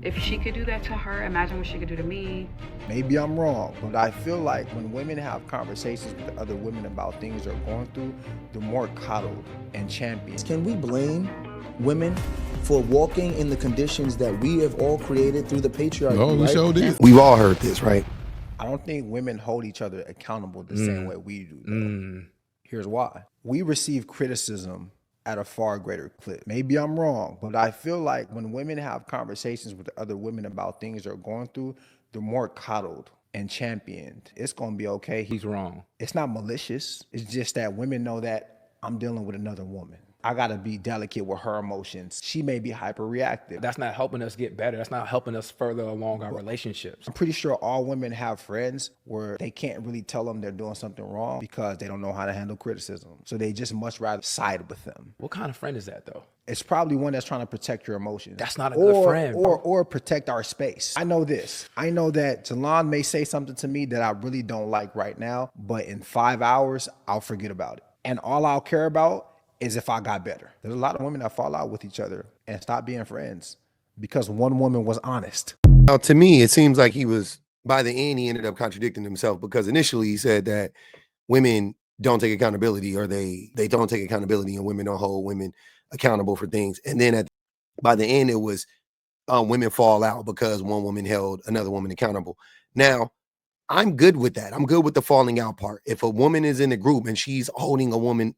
If she could do that to her, imagine what she could do to me. Maybe I'm wrong, but I feel like when women have conversations with other women about things they're going through, they're more coddled and championed. Can we blame women for walking in the conditions that we have all created through the patriarchy? No, we right? sure did. We've all heard this, right? I don't think women hold each other accountable the same way we do, though. Here's why. We receive criticism at a far greater clip. Maybe I'm wrong, but I feel like when women have conversations with other women about things they're going through, they're more coddled and championed. It's gonna be okay. He's wrong. It's not malicious. It's just that women know that I'm dealing with another woman. I gotta be delicate with her emotions. She may be hyperreactive. That's not helping us get better. That's not helping us further along our relationships. I'm pretty sure all women have friends where they can't really tell them they're doing something wrong because they don't know how to handle criticism. So they just much rather side with them. What kind of friend is that, though? It's probably one that's trying to protect your emotions. That's not a good friend, bro. Or protect our space. I know this. I know that Jalon may say something to me that I really don't like right now, but in 5 hours, I'll forget about it. And all I'll care about is if I got better. There's a lot of women that fall out with each other and stop being friends because one woman was honest. Now, to me, it seems like by the end, he ended up contradicting himself, because initially he said that women don't take accountability, or they don't take accountability, and women don't hold women accountable for things. And then by the end, it was women fall out because one woman held another woman accountable. Now, I'm good with that. I'm good with the falling out part. If a woman is in the group and she's holding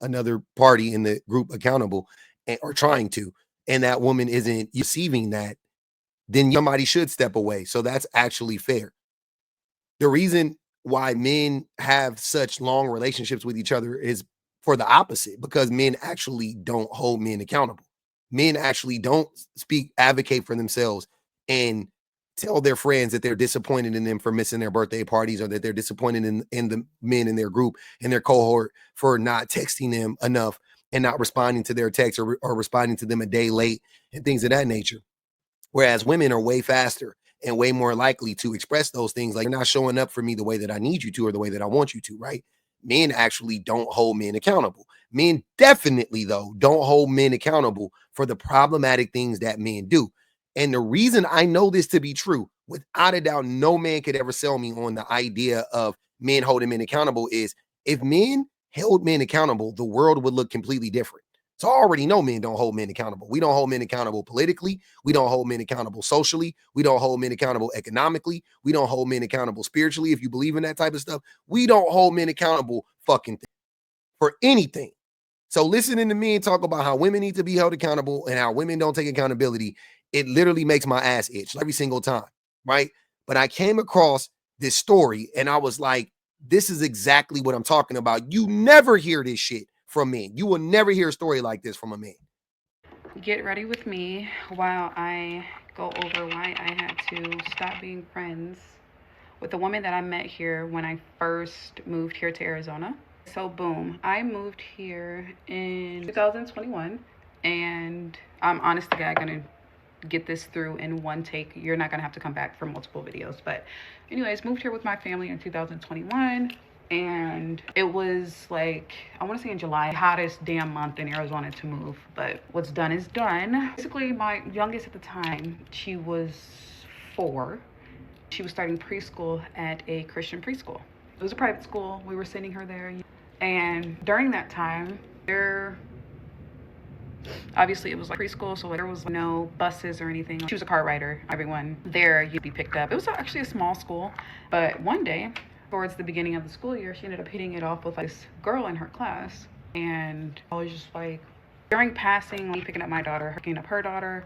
another party in the group accountable, or trying to, and that woman isn't receiving that, then somebody should step away. So that's actually fair. The reason why men have such long relationships with each other is for the opposite, because men actually don't hold men accountable. Men actually don't advocate for themselves and tell their friends that they're disappointed in them for missing their birthday parties, or that they're disappointed in the men in their group, in their cohort, for not texting them enough and not responding to their texts, or responding to them a day late, and things of that nature. Whereas women are way faster and way more likely to express those things, like, you're not showing up for me the way that I need you to, or the way that I want you to, right? Men actually don't hold men accountable. Men definitely, though, don't hold men accountable for the problematic things that men do. And the reason I know this to be true, without a doubt, no man could ever sell me on the idea of men holding men accountable, is if men held men accountable, the world would look completely different. So I already know men don't hold men accountable. We don't hold men accountable politically. We don't hold men accountable socially. We don't hold men accountable economically. We don't hold men accountable spiritually, if you believe in that type of stuff. We don't hold men accountable for anything. So listening to men talk about how women need to be held accountable and how women don't take accountability, it literally makes my ass itch every single time, right? But I came across this story and I was like, this is exactly what I'm talking about. You never hear this shit from men. You will never hear a story like this from a man. Get ready with me while I go over why I had to stop being friends with the woman that I met here when I first moved here to Arizona. So boom, I moved here in 2021, and I'm honest to God gonna get this through in one take. You're not gonna have to come back for multiple videos. But anyways, moved here with my family in 2021, and it was like, I want to say in July, hottest damn month in Arizona to move. But what's done is done. Basically, my youngest at the time, she was 4. She was starting preschool at a Christian preschool. It was a private school. We were sending her there, and during that time, obviously it was like preschool, so there was no buses or anything. She was a car rider. Everyone there, you'd be picked up. It was actually a small school, but one day towards the beginning of the school year, she ended up hitting it off with this girl in her class. And I was just like, during passing, like, picking up my daughter, picking up her daughter,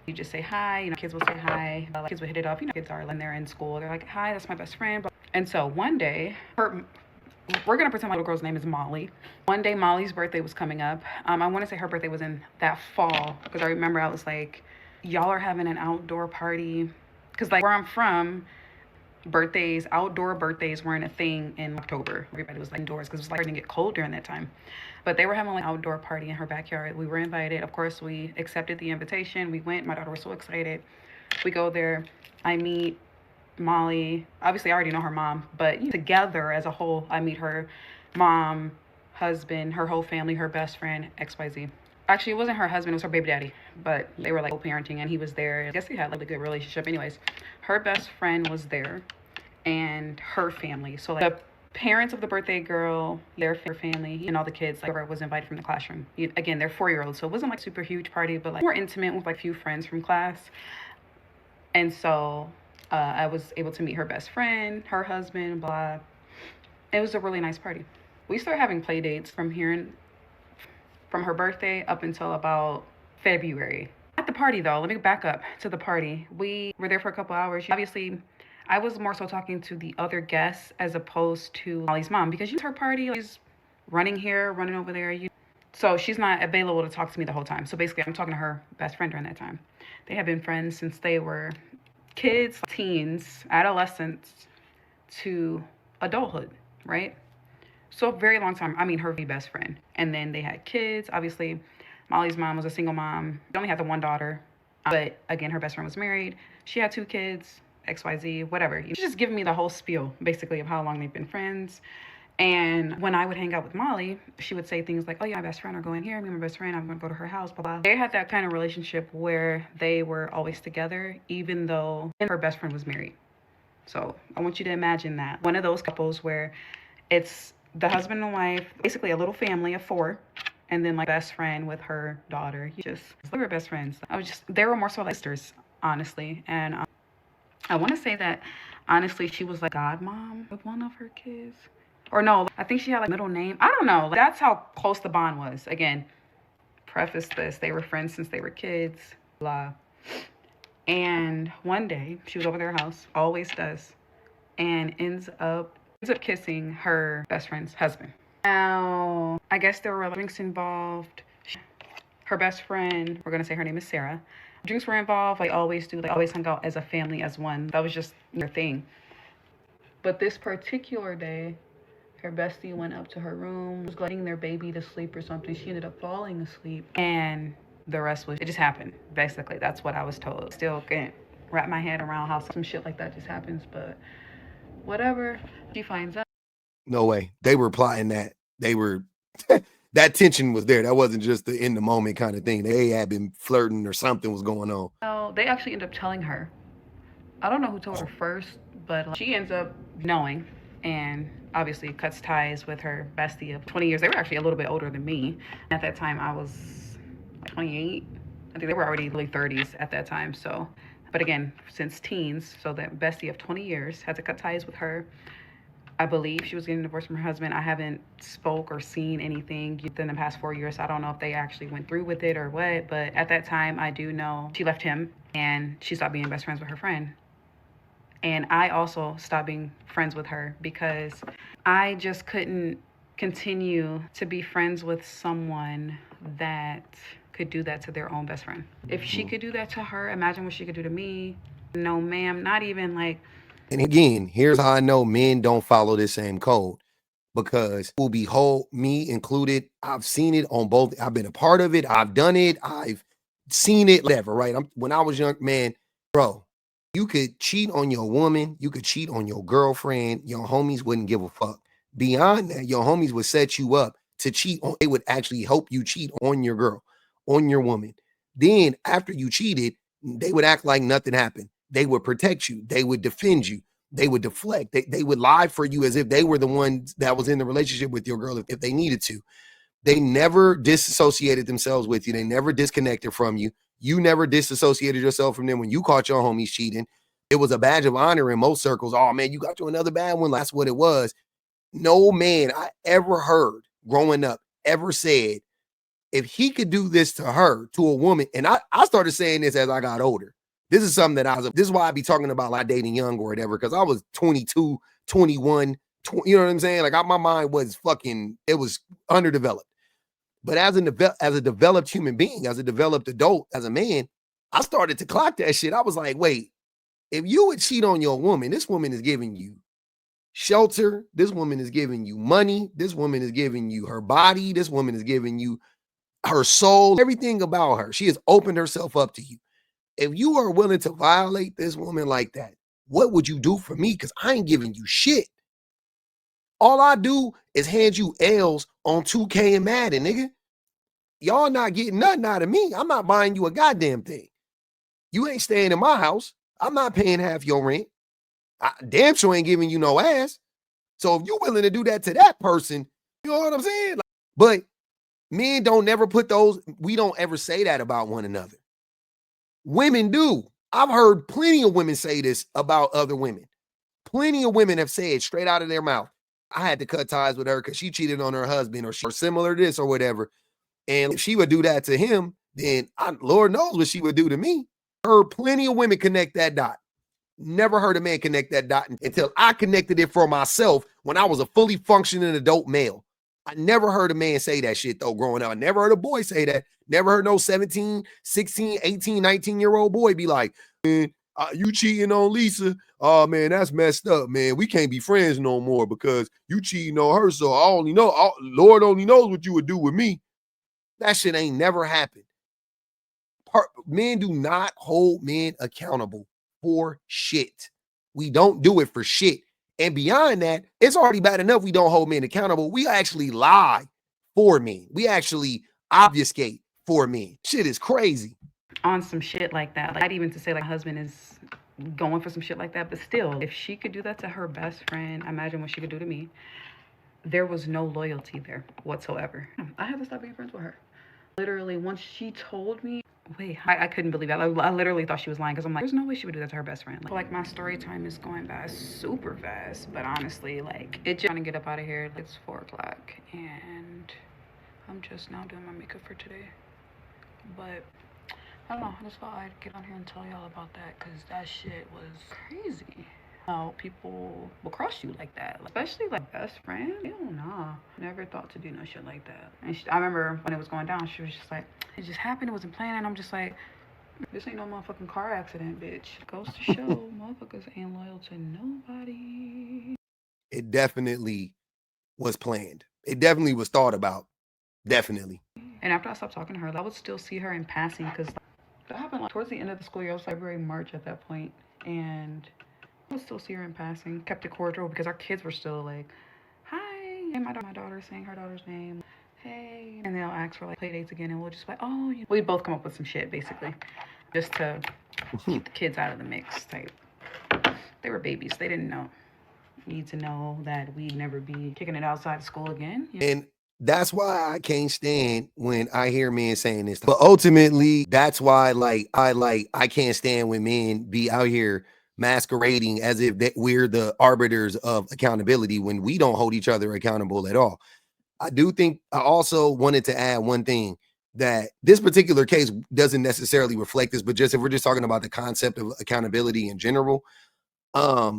you just say hi, kids will say hi, kids would hit it off, kids are when they're in school, they're like, hi, that's my best friend. And so one day, we're gonna pretend my little girl's name is Molly. One day Molly's birthday was coming up. I want to say her birthday was in that fall, because I remember I was like, y'all are having an outdoor party, because like where I'm from, outdoor birthdays weren't a thing in October. Everybody was like indoors because it was like starting to get cold during that time. But they were having like an outdoor party in her backyard. We were invited. Of course, we accepted the invitation. We went. My daughter was so excited. We go there. I meet Molly. Obviously, I already know her mom, but together as a whole, I meet her mom, husband, her whole family, her best friend, XYZ. Actually, it wasn't her husband, it was her baby daddy. But they were like co-parenting and he was there. I guess they had like a good relationship. Anyways, her best friend was there and her family. So like the parents of the birthday girl, their family, and all the kids, like whoever was invited from the classroom. Again, they're 4 year olds, so it wasn't like super huge party, but like more intimate with like a few friends from class. And so I was able to meet her best friend, her husband, blah. It was a really nice party. We started having play dates from her birthday up until about February. At the party though, let me back up to the party. We were there for a couple hours. Obviously, I was more so talking to the other guests as opposed to Molly's mom because her party. She's running here, running over there. So she's not available to talk to me the whole time. So basically, I'm talking to her best friend during that time. They have been friends since they were kids, teens, adolescents to adulthood, right? So a very long time. I mean, her best friend. And then they had kids. Obviously, Molly's mom was a single mom. She only had the one daughter. But again, her best friend was married. She had two kids, XYZ, whatever. She's just giving me the whole spiel, basically, of how long they've been friends. And when I would hang out with Molly, she would say things like, oh, yeah, my best friend are going here. Me and my best friend, I'm going to go to her house, blah, blah. They had that kind of relationship where they were always together, even though her best friend was married. So I want you to imagine that. One of those couples where it's the husband and wife, basically a little family of four, and then like best friend with her daughter. They were best friends. They were more so like sisters, honestly. And I want to say that, honestly, she was like godmom of one of her kids. Or no, I think she had like middle name. I don't know. That's how close the bond was. Again, preface this. They were friends since they were kids. Blah. And one day, she was over their house. Always does. And ends up kissing her best friend's husband. Now, I guess there were drinks involved. Her best friend, we're going to say her name is Sarah. Drinks were involved. They always do. They always hung out as a family, as one. That was just their thing. But this particular day, her bestie went up to her room, was letting their baby to sleep or something. She ended up falling asleep. And the rest it just happened. Basically, that's what I was told. Still can't wrap my head around how some shit like that just happens, but whatever. She finds out. No way. They were plotting that. They were, that tension was there. That wasn't just the in the moment kind of thing. They had been flirting or something was going on. So they actually end up telling her. I don't know who told her first, but she ends up knowing and obviously cuts ties with her bestie of 20 years. They were actually a little bit older than me. At that time, I was 28. I think they were already early 30s at that time. So, but again, since teens, so that bestie of 20 years had to cut ties with her. I believe she was getting divorced from her husband. I haven't spoke or seen anything within the past 4 years. So I don't know if they actually went through with it or what. But at that time, I do know she left him and she stopped being best friends with her friend. And I also stopped being friends with her because I just couldn't continue to be friends with someone that could do that to their own best friend. If she could do that to her, imagine what she could do to me. No, ma'am, not even like. And again, here's how I know men don't follow this same code, because will behold, me included, I've seen it on both. I've been a part of it. I've done it. I've seen it, whatever, right? When I was young, man, bro, you could cheat on your woman. You could cheat on your girlfriend. Your homies wouldn't give a fuck. Beyond that, your homies would set you up to cheat on. They would actually help you cheat on your girl, on your woman. Then after you cheated, they would act like nothing happened. They would protect you. They would defend you. They would deflect. They would lie for you as if they were the one that was in the relationship with your girl if they needed to. They never disassociated themselves with you. They never disconnected from you. You never disassociated yourself from them when you caught your homies cheating. It was a badge of honor in most circles. Oh, man, you got you another bad one. That's what it was. No man I ever heard growing up ever said, if he could do this to her, to a woman, and I started saying this as I got older. This is something that this is why I be talking about like dating young or whatever, because I was 22, 21, 20, you know what I'm saying? Like my mind was it was underdeveloped. But as a developed human being, as a developed adult, as a man, I started to clock that shit. I was like, wait, if you would cheat on your woman, this woman is giving you shelter. This woman is giving you money. This woman is giving you her body. This woman is giving you her soul, everything about her. She has opened herself up to you. If you are willing to violate this woman like that, what would you do for me? Because I ain't giving you shit. All I do is hand you L's on 2K and Madden, nigga. y'all not getting nothing out of me. I'm not buying you a goddamn thing. You ain't staying in my house. I'm not paying half your rent. I damn sure ain't giving you no ass. So if you're willing to do that to that person, you know what I'm saying? Like, but men don't never put those, we don't ever say that about one another. Women do. I've heard plenty of women say this about other women. Plenty of women have said straight out of their mouth, I had to cut ties with her because she cheated on her husband or similar to this or whatever. And if she would do that to him, then Lord knows what she would do to me. Heard plenty of women connect that dot. Never heard a man connect that dot until I connected it for myself when I was a fully functioning adult male. I never heard a man say that shit, though, growing up. I never heard a boy say that. Never heard no 17, 16, 18, 19-year-old boy be like, man, you cheating on Lisa? Oh, man, that's messed up, man. We can't be friends no more because you cheating on her. So I only know, Lord only knows what you would do with me. That shit ain't never happened. Men do not hold men accountable for shit. We don't do it for shit. And beyond that, it's already bad enough we don't hold men accountable. We actually lie for men. We actually obfuscate for men. Shit is crazy. On some shit like that. Like, not even to say like my husband is going for some shit like that, but still, if she could do that to her best friend, imagine what she could do to me. There was no loyalty there whatsoever. I had to stop being friends with her. Literally, once she told me, wait, I couldn't believe that. I literally thought she was lying because I'm like, there's no way she would do that to her best friend. Like my story time is going by super fast, but honestly, like it just trying to get up out of here. It's 4 o'clock and I'm just now doing my makeup for today. But I don't know, I just thought I'd get on here and tell y'all about that because that shit was crazy. How people will cross you like that, especially like best friend. Hell nah, never thought to do no shit like that. And I remember when it was going down, she was just like, it just happened, it wasn't planned. And I'm just like, this ain't no motherfucking car accident, bitch. Goes to show motherfuckers ain't loyal to nobody. It definitely was planned. It definitely was thought about. Definitely. And after I stopped talking to her, I would still see her in passing because that happened like towards the end of the school year. It was February, March at that point, and I would still see her in passing. Kept it cordial because our kids were still like, hi. And my daughter saying her daughter's name. Hey. And they'll ask for like play dates again and we'll just be like, oh, we'd both come up with some shit basically. Just to keep the kids out of the mix type. They were babies. They didn't need to know that we'd never be kicking it outside of school again. You know? And that's why I can't stand when I hear men saying this. But ultimately, that's why I can't stand when men be out here masquerading as if we're the arbiters of accountability when we don't hold each other accountable at all. I do think I also wanted to add one thing, that this particular case doesn't necessarily reflect this, but just if we're just talking about the concept of accountability in general, I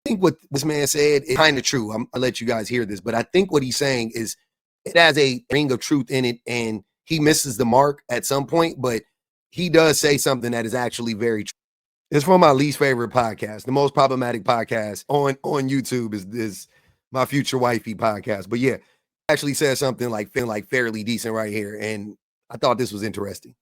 think what this man said is kind of true. I'll let you guys hear this, but I think what he's saying is it has a ring of truth in it, and he misses the mark at some point, but he does say something that is actually very true. It's from my least favorite podcast. The most problematic podcast on YouTube is my future wifey podcast. But yeah, actually says something like fairly decent right here, and I thought this was interesting.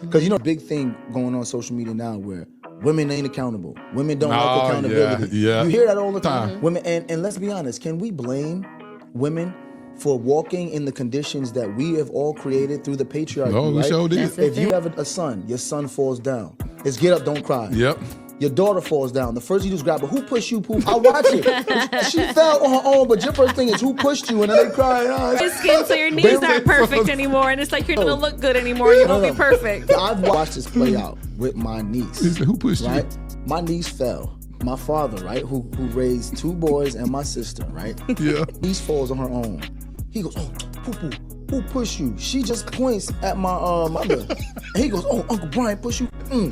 Because you know, big thing going on social media now where women ain't accountable. Women don't like accountability. Yeah. You hear that all the time. Women, and let's be honest, can we blame women for walking in the conditions that we have all created through the patriarchy? No, we right? sure did. If you have a son, your son falls down. It's get up, don't cry. Yep. Your daughter falls down. The first you do is grab her. Who pushed you, Pooh? I watch it. She fell on her own, but your first thing is who pushed you, and then they cry. Your skin, so your knees aren't perfect anymore, and it's like you're gonna look good anymore. You won't be perfect. I've watched this play out with my niece. Who pushed you? Right? My niece fell. My father, right, who raised 2 boys and my sister, right? Yeah. Niece falls on her own. He goes, oh, Pooh, who pushed you? She just points at my mother. And he goes, oh, Uncle Brian pushed you.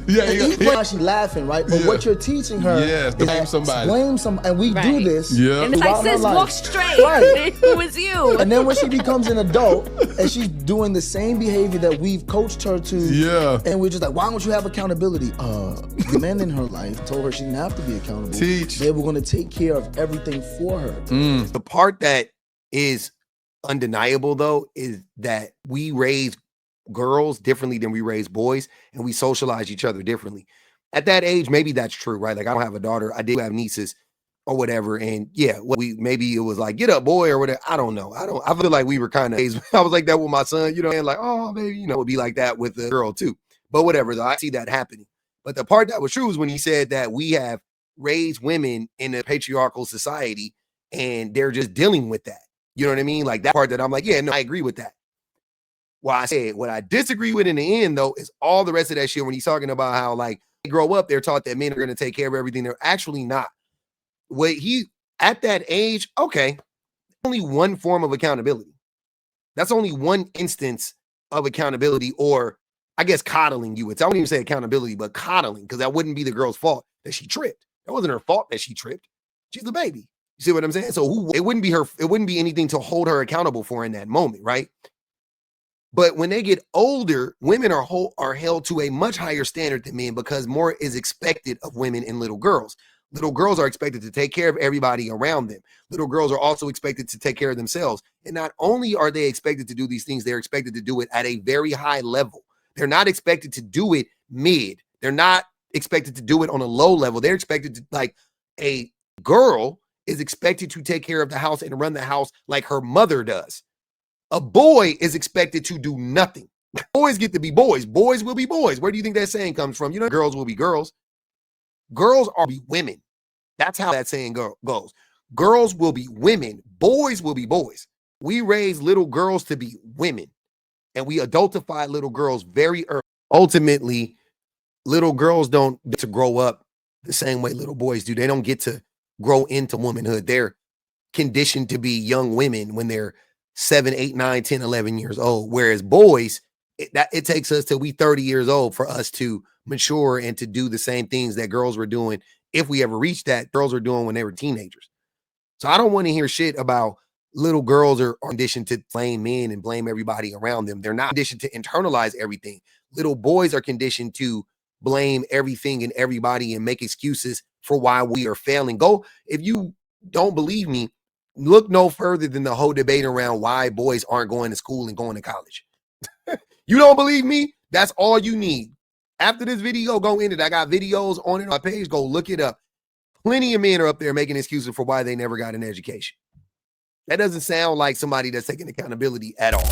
Yeah. She's laughing, right? But what you're teaching her is blame somebody. Blame somebody. And we do this. Yeah. And it's like, sis, walk straight. Right. It was you. And then when she becomes an adult and she's doing the same behavior that we've coached her to, and we're just like, why don't you have accountability? The men in her life told her she didn't have to be accountable. Teach. They were going to take care of everything for her. The part that is undeniable, though, is that we raise girls differently than we raise boys, and we socialize each other differently. At that age, maybe that's true, right? Like, I don't have a daughter. I do have nieces. or whatever. And yeah, maybe it was like, get up, boy, or whatever. I don't know. I feel like we were kind of, I was like that with my son, you know, and like, oh, maybe, you know, it would be like that with the girl too. But whatever, though, I see that happening. But the part that was true is when he said that we have raised women in a patriarchal society and they're just dealing with that. You know what I mean? Like that part that I'm like, yeah, no, I agree with that. Well, I said what I disagree with in the end, though, is all the rest of that shit when he's talking about how like they grow up, they're taught that men are going to take care of everything. They're actually not. At that age, okay, only one form of accountability. That's only one instance of accountability, or I guess coddling you. I wouldn't even say accountability, but coddling, because that wouldn't be the girl's fault that she tripped. That wasn't her fault that she tripped. She's the baby. You see what I'm saying? So it wouldn't be anything to hold her accountable for in that moment, right? But when they get older, women are held to a much higher standard than men because more is expected of women and little girls. Little girls are expected to take care of everybody around them. Little girls are also expected to take care of themselves. And not only are they expected to do these things, they're expected to do it at a very high level. They're not expected to do it mid. They're not expected to do it on a low level. They're expected to, like, a girl is expected to take care of the house and run the house like her mother does. A boy is expected to do nothing. Boys get to be boys. Boys will be boys. Where do you think that saying comes from? You know, girls will be girls. Girls are be women. That's how that saying goes. Girls will be women. Boys will be boys. We raise little girls to be women, and we adultify little girls very early. Ultimately, little girls don't get to grow up the same way little boys do. They don't get to grow into womanhood. They're conditioned to be young women when they're 7, 8, 9, 10, 11 years old. Whereas boys, it takes us till we 30 years old for us to mature and to do the same things that girls were doing. If we ever reached that, girls were doing when they were teenagers. So I don't want to hear shit about little girls are conditioned to blame men and blame everybody around them. They're not conditioned to internalize everything. Little boys are conditioned to blame everything and everybody and make excuses for why we are failing. If you don't believe me, look no further than the whole debate around why boys aren't going to school and going to college. You don't believe me? That's all you need. After this video, go in it. I got videos on it on my page. Go look it up. Plenty of men are up there making excuses for why they never got an education. That doesn't sound like somebody that's taking accountability at all.